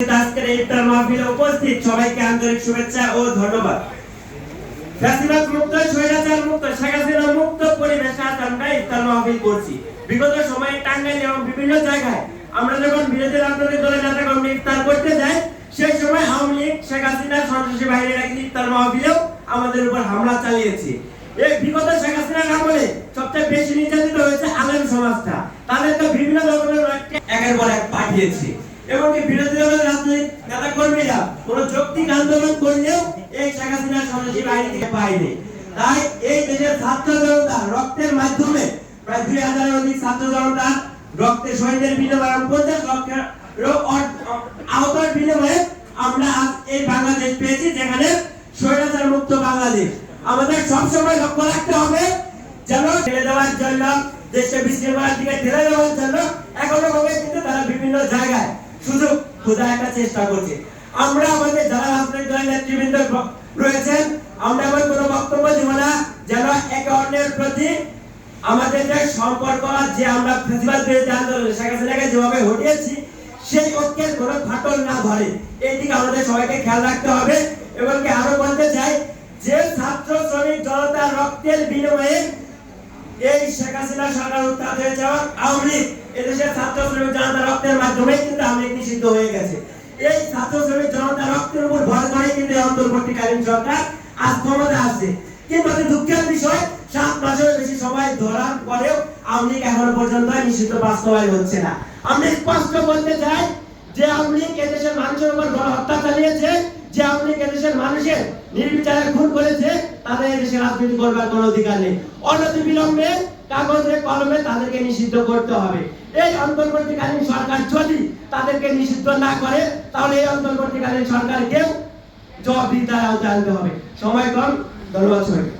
আজকের ইফতার মাহফিলে উপস্থিত সবাইকে আন্তরিক শুভেচ্ছা ও ধন্যবাদ। ফ্যাসিবাদ মুক্ত, স্বৈরাচার মুক্ত, শেখ হাসিনা মুক্ত পরিবেশে আজ আমরা ইফতার মাহফিল করছি। বিগত সময়ে টাঙ্গাইল এবং বিভিন্ন জায়গায় আমরা যখন বিরোধী রাজনৈতিক দলের নেতাকর্মী ইফতার করতে যাই, সেই সময় আওয়ামী লীগ, শেখ হাসিনার সন্ত্রাসী বাহিনীরা কিন্তু ইফতার মাহফিলেও আমাদের উপর হামলা চালিয়েছে। এই বিগত শেখ হাসিনার আমলে সবচেয়ে বেশি নির্যাতিত হয়েছে আলেম সমাজটা। তাদেরকে বিভিন্ন ধরনের একের পর এক পাঠিয়েছে এবং বিরোধী দলের রাজনৈতিক নেতা কর্মীরা কোন যৌক্তিক আন্দোলন করলেও এই শেখ হাসিনার সন্ত্রাসী বাহিনী থেকে পায়নি। তাই এই দেশের ছাত্র জনতা রক্তের মাধ্যমে প্রায় 2000-এর অধিক ছাত্র জনতা রক্তের শহীদের বিনিময়ে 50 লক্ষের আহতের বিনিময়ে আমরা আজ এই বাংলাদেশ পেয়েছি, যেখানে স্বৈরাচার মুক্ত বাংলাদেশ। আমাদের সবসময় লক্ষ্য রাখতে হবে যেন ঠেলে দেওয়ার জন্য, দেশে বিশৃঙ্খলার দিকে ঠেলে দেওয়ার জন্য এখনো ভাবে কিন্তু তারা বিভিন্ন জায়গায় সুযোগ খোঁজার একটা চেষ্টা করছে। আমরা আমাদের যারা রাজনৈতিক দলের নেতৃবৃন্দ রয়েছেন, আমরা এমন কোনো বক্তব্য দেব না যেন একে অন্যের প্রতি আমাদের যে সম্পর্ক, যে আমরা ফ্যাসিবাদ বিরোধী আন্দোলনে শেখ হাসিনাকে যেভাবে হটিয়েছি, সেই ঐক্যের কোনো ফাটল না ধরে, এই দিকে আমাদের সবাইকে খেয়াল রাখতে হবে। এবং আরো বলতে চাই যে ছাত্র শ্রমিক জনতার রক্তের বিনিময়ে এই শেখ হাসিনা সরকার উত্থান হয়েছে এবং আওয়ামী লীগ এদেশের ছাত্র শ্রমিক জনতার রক্তের মাধ্যমে কিন্তু আওয়ামী লীগ নিষিদ্ধ হয়ে গেছে। এই ছাত্র শ্রমিক জনতার রক্তের উপর ভর করে কিন্তু অন্তর্বর্তীকালীন সরকার আজ ক্ষমতা আসছে। কিন্তু দুঃখের বিষয়, 7 মাসের বেশি সময় ধরার পরেও আওয়ামী লীগ এখনো পর্যন্ত নিষিদ্ধ বাস্তবায়ন হচ্ছে না। আমি স্পষ্ট বলতে চাই যে আওয়ামী লীগ এদেশের মানুষের উপর গণহত্যা চালিয়েছে, যে আওয়ামী লীগ এদেশের মানুষের নির্বিচারে খুন করেছে, তাদের এদেশের রাজনীতি করবার কোনো অধিকার নেই। অনতি বিলম্বে কাগজে কলমে তাদেরকে নিষিদ্ধ করতে হবে। এই অন্তর্বর্তীকালীন সরকার যদি তাদেরকে নিষিদ্ধ না করে, তাহলে এই অন্তর্বর্তীকালীন সরকারকেও জবাবদিহিতার আওতায় আনতে হবে। সময় কম, ধন্যবাদ সবাইকে।